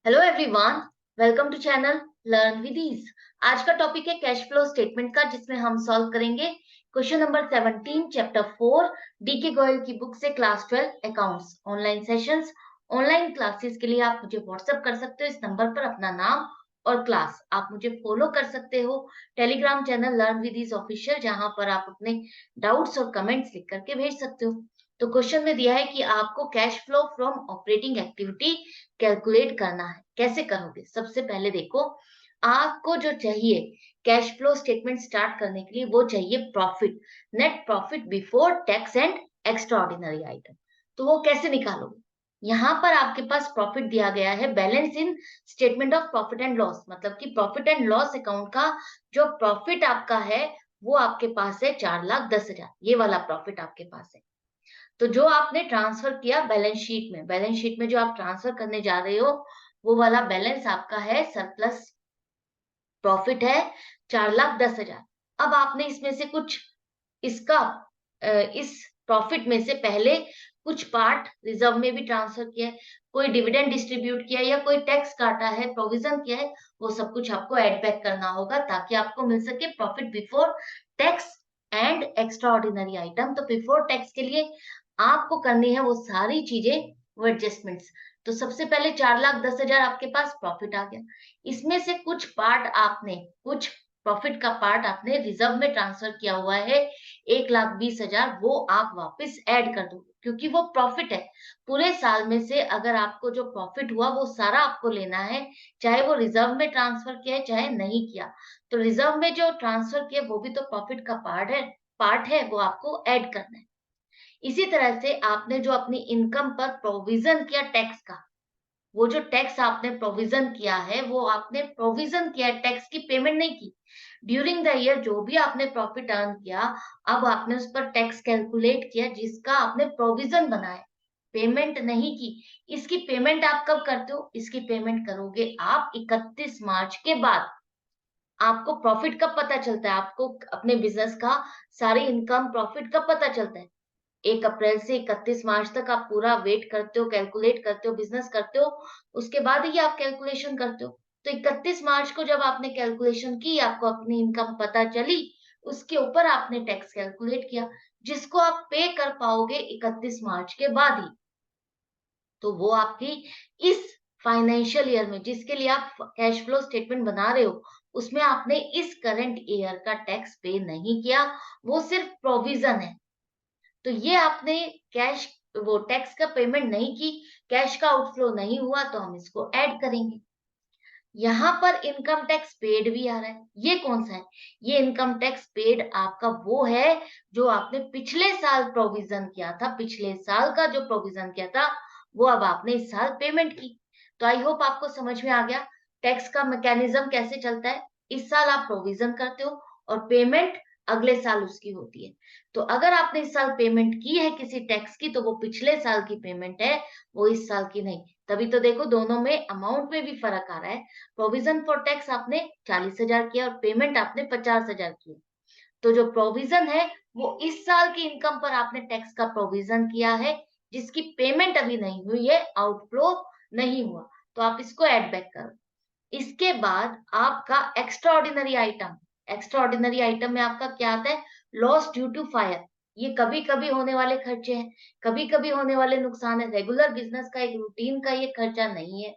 Hello everyone, welcome to channel learn with ease. आज का topic है कैश फ्लो स्टेटमेंट का, जिसमें हम सॉल्व करेंगे क्वेश्चन नंबर 17 चैप्टर 4 डी के गोयल की बुक से class 12 accounts. Online sessions, online classes के लिए आप मुझे व्हाट्सएप कर सकते हो इस नंबर पर अपना नाम और क्लास। आप मुझे फॉलो कर सकते हो Telegram channel learn with ease official, जहां पर आप अपने डाउट्स और कमेंट्स लिख करके भेज सकते हो। तो क्वेश्चन में दिया है कि आपको cash flow from operating activity calculate करना है। कैसे करोगे? सबसे पहले देखो, आपको जो चाहिए कैश फ्लो स्टेटमेंट स्टार्ट करने के लिए, वो चाहिए profit, net profit before tax and extra ordinary item. तो वो कैसे निकालोगे? यहाँ पर आपके पास प्रॉफिट दिया गया है, balance in statement of profit and loss, मतलब कि प्रॉफिट एंड लॉस अकाउंट का जो प्रॉफिट आपका है वो आपके पास है 4,10,000। ये वाला प्रॉफिट आपके पास है। तो जो आपने ट्रांसफर किया बैलेंस शीट में, बैलेंस शीट में जो आप ट्रांसफर करने जा रहे हो, वो वाला बैलेंस आपका है सरप्लस प्रॉफिट है 4,10,000। अब आपने इसमें से कुछ इसका इस प्रॉफिट में से पहले कुछ पार्ट रिजर्व में भी ट्रांसफर किया है, कोई डिविडेंड डिस्ट्रीब्यूट किया है या कोई टैक्स काटा है, प्रोविजन किया है, वो सब कुछ आपको ऐड बैक करना होगा ताकि आपको मिल सके profit before tax and extra ordinary item. तो बिफोर टैक्स के लिए आपको करनी है वो सारी चीजें, वो एडजस्टमेंट्स। तो सबसे पहले 4,10,000 आपके पास प्रॉफिट आ गया। इसमें से कुछ पार्ट आपने, कुछ प्रॉफिट का पार्ट आपने रिजर्व में ट्रांसफर किया हुआ है 1,20,000, वो आप वापस ऐड कर दो क्योंकि वो प्रॉफिट है। पूरे साल में से अगर आपको जो प्रॉफिट हुआ वो सारा आपको लेना है, चाहे वो रिजर्व में ट्रांसफर किया है चाहे नहीं किया। तो रिजर्व में जो ट्रांसफर किया वो भी तो प्रॉफिट का पार्ट है, वो आपको ऐड करना है। इसी तरह से आपने जो अपनी इनकम पर प्रोविजन किया टैक्स का, वो जो टैक्स आपने प्रोविजन किया है, वो आपने प्रोविजन किया है, टैक्स की पेमेंट नहीं की। ड्यूरिंग द ईयर जो भी आपने प्रॉफिट अर्न किया, अब आपने उस पर टैक्स कैलकुलेट किया जिसका आपने प्रोविजन बनाया, पेमेंट नहीं की। इसकी पेमेंट आप कब करते हो? इसकी पेमेंट करोगे आप 31 मार्च के बाद। आपको प्रॉफिट कब पता चलता है? आपको अपने बिजनेस का सारी इनकम प्रॉफिट कब पता चलता है? 1 अप्रैल से 31 मार्च तक आप पूरा वेट करते हो, कैलकुलेट करते हो, बिज़नेस करते हो, उसके बाद ही आप कैलकुलेशन करते हो। तो 31 मार्च को जब आपने कैलकुलेशन की, आपको अपनी इनकम पता चली, उसके ऊपर आपने टैक्स कैलकुलेट किया, जिसको आप पे कर पाओगे 31 मार्च के बाद ही। तो वो आपकी इस फाइनेंशियल ईयर में, जिसके लिए आप कैश फ्लो स्टेटमेंट बना रहे हो, उसमें आपने इस करंट ईयर का टैक्स पे नहीं किया, वो सिर्फ प्रोविज़न है। तो ये आपने कैश, वो टैक्स का पेमेंट नहीं की, कैश का आउटफ्लो नहीं हुआ, तो हम इसको ऐड करेंगे। यहाँ पर इनकम टैक्स पेड भी आ रहा है। ये कौन सा है? ये इनकम टैक्स पेड आपका वो है जो आपने पिछले साल प्रोविजन किया था। पिछले साल का जो प्रोविजन किया था वो अब आपने इस साल पेमेंट की। तो आई होप आपको समझ में आ गया टैक्स का मैकेनिज्म कैसे चलता है। इस साल आप प्रोविजन करते हो और पेमेंट अगले साल उसकी होती है। तो अगर आपने इस साल पेमेंट की है किसी टैक्स की, तो वो पिछले साल की पेमेंट है, वो इस साल की नहीं। तभी तो देखो दोनों में अमाउंट में भी फर्क आ रहा है। प्रोविजन फॉर टैक्स आपने 40,000 किया और पेमेंट आपने 50,000 की। तो जो प्रोविजन है वो इस साल की इनकम पर आपने टैक्स का प्रोविजन किया है, जिसकी पेमेंट अभी नहीं हुई है, आउटफ्लो नहीं हुआ। तो आप इसको ऐड बैक करो। इसके बाद आपका extraordinary item, extraordinary item में आपका क्या आता है? Loss due to fire. ये कभी कभी होने वाले खर्चे हैं, कभी कभी होने वाले नुकसान है, रेगुलर बिजनेस का एक रूटीन का ये खर्चा नहीं है।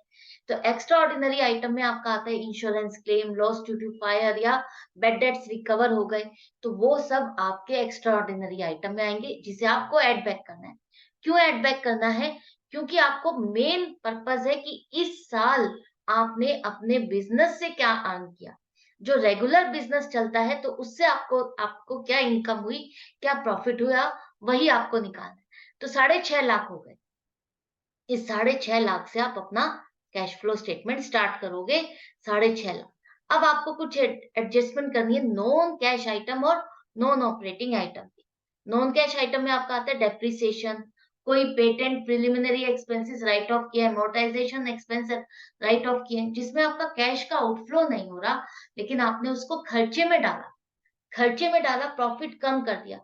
तो एक्स्ट्रा ऑर्डिनरी आइटम में आपका आता है insurance claim, loss due to fire या बेड डेट्स रिकवर हो गए। तो वो सब आपके एक्स्ट्रा ऑर्डिनरी आइटम में आएंगे, जिसे आपको ऐड बैक करना है। क्यों ऐड बैक करना है? क्योंकि आपको मेन पर्पस है कि इस साल आपने अपने बिजनेस से क्या अर्न किया। जो रेगुलर बिजनेस चलता है तो उससे आपको आपको क्या इनकम हुई, क्या प्रॉफिट हुआ, वही आपको निकालना है। तो 6.5 लाख हो गए। इस 6.5 लाख से आप अपना कैश फ्लो स्टेटमेंट स्टार्ट करोगे। 6.5 लाख। अब आपको कुछ एडजस्टमेंट करनी है नॉन कैश आइटम और नॉन ऑपरेटिंग आइटम की। नॉन कैश आइटम में आपका आता है डेप्रिसिएशन, कोई patent preliminary expenses right of किया है, अमोर्टाइजेशन एक्सपेंस राइट ऑफ किए हैं, जिसमें आपका कैश का आउटफ्लो नहीं हो रहा, लेकिन आपने उसको खर्चे में डाला। खर्चे में डाला, प्रॉफिट कम कर दिया।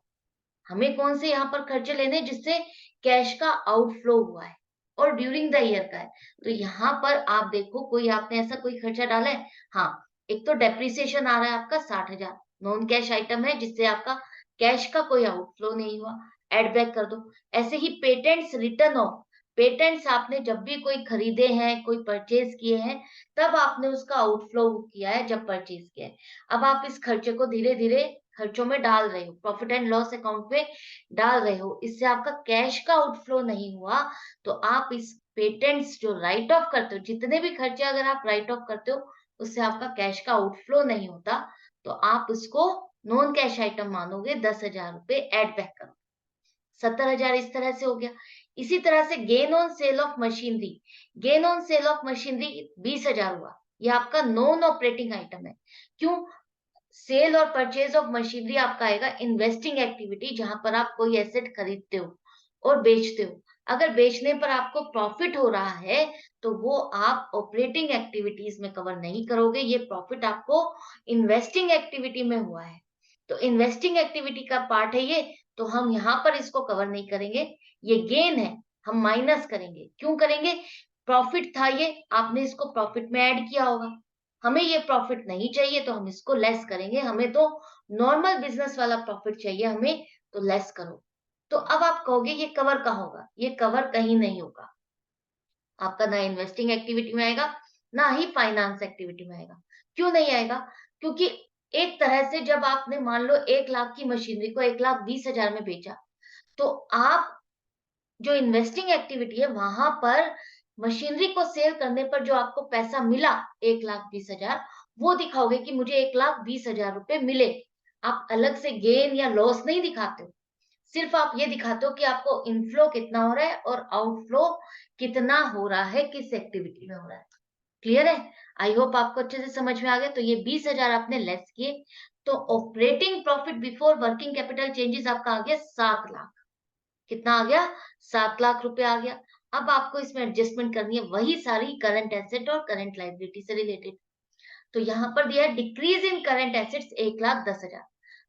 हमें कौन से यहाँ पर खर्चे लेने जिससे कैश का आउटफ्लो हुआ है? और ड्यूरिंग द ईयर का है। तो यहाँ पर आप देखो कोई आपने ऐसा कोई खर्चा डाला है? हाँ, एक तो डेप्रिसिएशन आ रहा है आपका 60,000, नॉन कैश आइटम है जिससे आपका कैश का कोई आउटफ्लो नहीं हुआ, एड बैक कर दो। ऐसे ही पेटेंट्स रिटर्न ऑफ, पेटेंट्स आपने जब भी कोई खरीदे हैं, कोई परचेज किए हैं, तब आपने उसका आउटफ्लो किया है जब परचेज किया है। अब आप इस खर्चे को धीरे-धीरे खर्चों में डाल रहे हो, प्रॉफिट एंड लॉस अकाउंट में डाल रहे हो, इससे आपका कैश का आउटफ्लो नहीं हुआ, तो आप इस पेटेंट्स जो राइट ऑफ करते हो, जितने भी खर्चे अगर आप राइट ऑफ करते हो, उससे आपका कैश का आउटफ्लो नहीं होता, तो आप उसको नॉन कैश आइटम मानोगे, 10,000 रुपए एड बैक करो। 70,000 इस तरह से हो गया। इसी तरह से gain on sale of machinery, gain on sale of machinery 20,000 हुआ। ये आपका नॉन ऑपरेटिंग आइटम है। क्यों? सेल और परचेज ऑफ मशीनरी आपका आएगा इन्वेस्टिंग एक्टिविटी, जहां पर आप कोई एसेट खरीदते हो और बेचते हो। अगर बेचने पर आपको प्रॉफिट हो रहा है, तो वो आप ऑपरेटिंग एक्टिविटीज में कवर नहीं करोगे। ये प्रॉफिट आपको इन्वेस्टिंग एक्टिविटी में हुआ है, तो इन्वेस्टिंग एक्टिविटी का पार्ट है ये, तो हम यहाँ पर इसको कवर नहीं करेंगे। ये गेन है, हम माइनस करेंगे। क्यों करेंगे? प्रॉफिट था ये, आपने इसको प्रॉफिट में ऐड किया होगा। हमें ये प्रॉफिट नहीं चाहिए तो हम इसको लेस करेंगे। हमें तो नॉर्मल बिजनेस वाला प्रॉफिट चाहिए हमें, तो लेस करो। तो अब आप कहोगे ये कवर कहाँ होगा? ये कवर कहीं नहीं होगा। आपका ना इन्वेस्टिंग एक्टिविटी में आएगा, ना ही फाइनेंस एक्टिविटी में आएगा। क्यों नहीं आएगा? क्योंकि एक तरह से जब आपने मान लो 1 लाख की मशीनरी को 1,20,000 में बेचा, तो आप जो इन्वेस्टिंग एक्टिविटी है वहां पर मशीनरी को सेल करने पर जो आपको पैसा मिला 1,20,000, वो दिखाओगे कि मुझे 1,20,000 रुपए मिले। आप अलग से गेन या लॉस नहीं दिखाते हो, सिर्फ आप ये दिखाते हो कि आपको इनफ्लो कितना हो रहा है और आउटफ्लो कितना हो रहा है, किस एक्टिविटी में हो रहा है। क्लियर है? आई होप आपको अच्छे से समझ में आ गया। तो ये 20,000 आपने लेस किए, तो operating profit before working capital changes आपका आ गया 7 लाख। कितना आ गया? 7 लाख रुपए आ गया। अब आपको इसमें एडजस्टमेंट करनी है वही सारी करंट एसेट और करंट लायबिलिटी से रिलेटेड। तो यहाँ पर दिया है डिक्रीज इन करंट एसेट्स 1,10,000,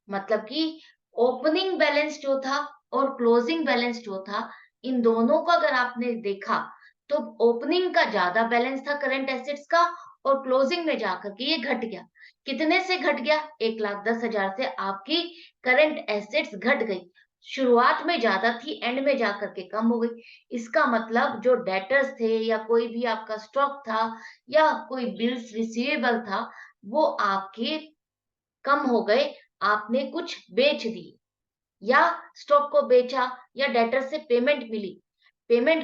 मतलब कि ओपनिंग बैलेंस जो था और क्लोजिंग बैलेंस जो था, इन दोनों को अगर आपने देखा, तो ओपनिंग का ज्यादा बैलेंस था करंट एसेट्स का, और क्लोजिंग में जाकर के ये घट गया। कितने से घट गया? 1,10,000 से आपकी करंट एसेट्स घट गई। शुरुआत में ज्यादा थी, एंड में जाकर के कम हो गई। इसका मतलब जो डेटर्स थे या कोई भी आपका स्टॉक था या कोई बिल्स रिसीवेबल था, वो आपके कम हो गए। आपने कुछ बेच दी, या स्टॉक को बेचा, या डेटर से पेमेंट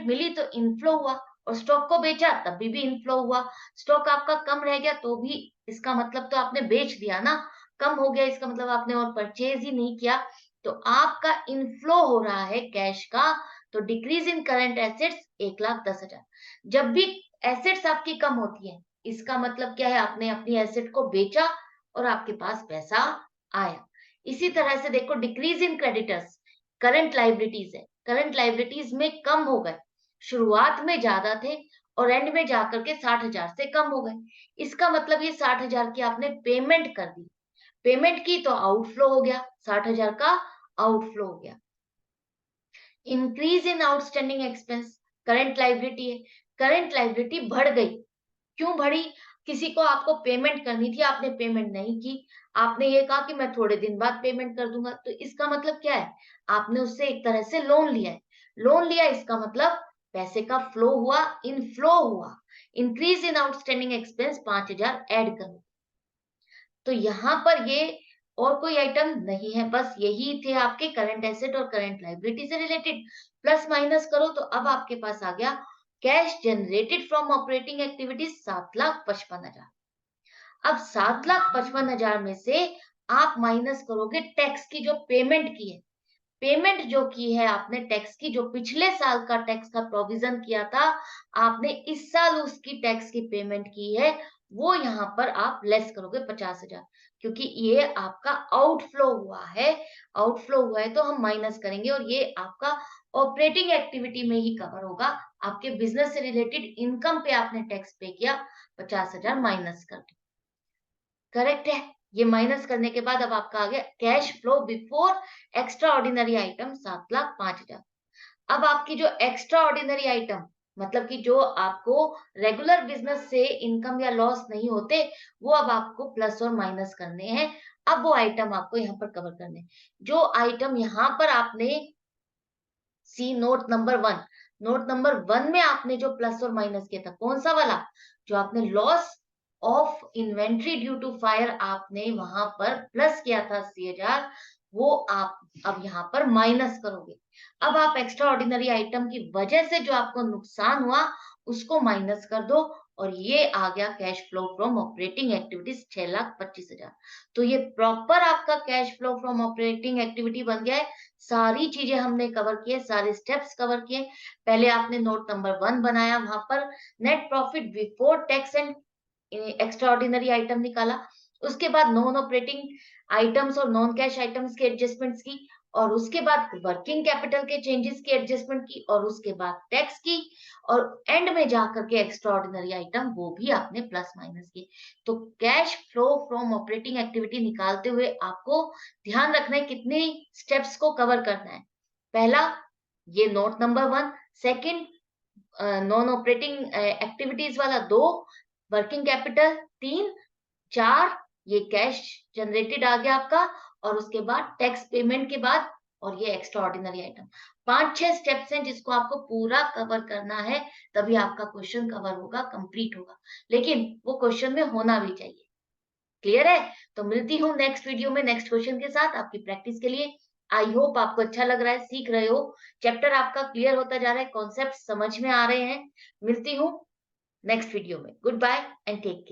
मिली तो इनफ्लो हुआ, और स्टॉक को बेचा तब भी इनफ्लो हुआ। स्टॉक आपका कम रह गया तो भी इसका मतलब तो आपने बेच दिया ना, कम हो गया इसका मतलब आपने और परचेज ही नहीं किया, तो आपका इनफ्लो हो रहा है कैश का। तो डिक्रीज इन करंट एसेट्स 1,10,000। जब भी एसेट्स आपकी कम होती है, इसका मतलब क्या है? आपने अपनी एसेट को बेचा और आपके पास पैसा आया। इसी तरह से देखो decrease in creditors, current liabilities है, करंट लाइबिलिटीज में कम हो गए। शुरुआत में ज्यादा थे और एंड में जाकर के 60,000 से कम हो गए। इसका मतलब ये 60,000 की आपने पेमेंट कर दी, पेमेंट की तो आउटफ्लो हो गया, 60,000 का आउटफ्लो हो गया। Increase in outstanding expense, current liability है, करंट लाइबिलिटी बढ़ गई। क्यों बढ़ी? किसी को आपको पेमेंट करनी थी, आपने पेमेंट नहीं की, आपने ये कहा कि मैं थोड़े दिन बाद पेमेंट कर दूंगा, तो इसका मतलब क्या है? आपने उससे एक तरह से लोन लिया है। लोन लिया, इसका मतलब पैसे का फ्लो हुआ, इनफ्लो हुआ। Increase in outstanding expense 5,000 add करो। तो यहाँ पर ये और कोई आइटम नहीं है, बस यही थे आपके करंट एसेट और करंट लाइबिलिटी से रिलेटेड। प्लस माइनस करो तो अब आपके पास आ गया cash generated from operating activities 7,55,000। अब 7,55,000 में से आप माइनस करोगे टैक्स की जो पेमेंट की है। पेमेंट जो की है आपने टैक्स की, जो पिछले साल का टैक्स का प्रोविजन किया था, आपने इस साल उसकी टैक्स की पेमेंट की है, वो यहाँ पर आप लेस करोगे 50,000, क्योंकि ये आपका आउटफ्लो हुआ है। आउटफ्लो हुआ है तो हम माइनस करेंगे, और ये आपका ऑपरेटिंग एक्टिविटी में ही कवर होगा। आपके बिजनेस से रिलेटेड इनकम पे आपने टैक्स पे किया, 50,000 माइनस कर दो। करेक्ट है? ये माइनस करने के बाद अब आपका आ गया cash flow before extra ordinary item 7,05,000। अब आपकी जो एक्स्ट्रा ऑर्डिनरी आइटम मतलब कि जो आपको रेगुलर बिजनेस से इनकम या लॉस नहीं होते, वो अब आपको प्लस और माइनस करने हैं। अब वो आइटम आपको यहाँ पर कवर करने हैं। जो आइटम यहाँ पर आपने सी नोट नंबर 1, नोट नंबर 1 में आपने जो प्लस और माइनस किया था, कौन सा वाला? जो आपने loss of inventory due to fire आपने वहां पर प्लस किया था 80,000, वो आप अब यहाँ पर माइनस करोगे। अब आप एक्स्ट्रा ऑर्डिनरी आइटम की वजह से जो आपको नुकसान हुआ, उसको माइनस कर दो और ये आ गया cash flow from operating activities 6,25,000। तो ये प्रॉपर आपका cash flow from operating activity बन गया है। सारी चीजें हमने कवर की है, सारे स्टेप्स कवर किए। पहले आपने नोट नंबर 1 बनाया, वहां पर net profit before tax and extra ordinary item निकाला। उसके बाद नॉन ऑपरेटिंग आइटम्स और नॉन कैश आइटम्स के एडजस्टमेंट्स की, और उसके बाद वर्किंग कैपिटल के चेंजेस की एडजस्टमेंट की, और उसके बाद टैक्स की, और एंड में जाकर के एक्स्ट्रा ऑर्डिनरी आइटम वो भी आपने प्लस माइनस की। तो cash flow from operating activity निकालते हुए आपको ध्यान रखना है कितने स्टेप्स को कवर करना है। पहला, ये note number 1, second non operating activities वाला 2, वर्किंग कैपिटल 3, 4, ये कैश जनरेटेड आ गया आपका, और उसके बाद टैक्स पेमेंट के बाद, और ये एक्स्ट्रा ऑर्डिनरी आइटम। 5-6 स्टेप्स हैं जिसको आपको पूरा कवर करना है, तभी आपका क्वेश्चन कवर होगा, कंप्लीट होगा। लेकिन वो क्वेश्चन में होना भी चाहिए। क्लियर है? तो मिलती हूँ नेक्स्ट वीडियो में नेक्स्ट क्वेश्चन के साथ आपकी प्रैक्टिस के लिए। आई होप आपको अच्छा लग रहा है, सीख रहे हो, चैप्टर आपका क्लियर होता जा रहा है, कॉन्सेप्ट समझ में आ रहे हैं। मिलती हूँ नेक्स्ट वीडियो में। Goodbye and take care.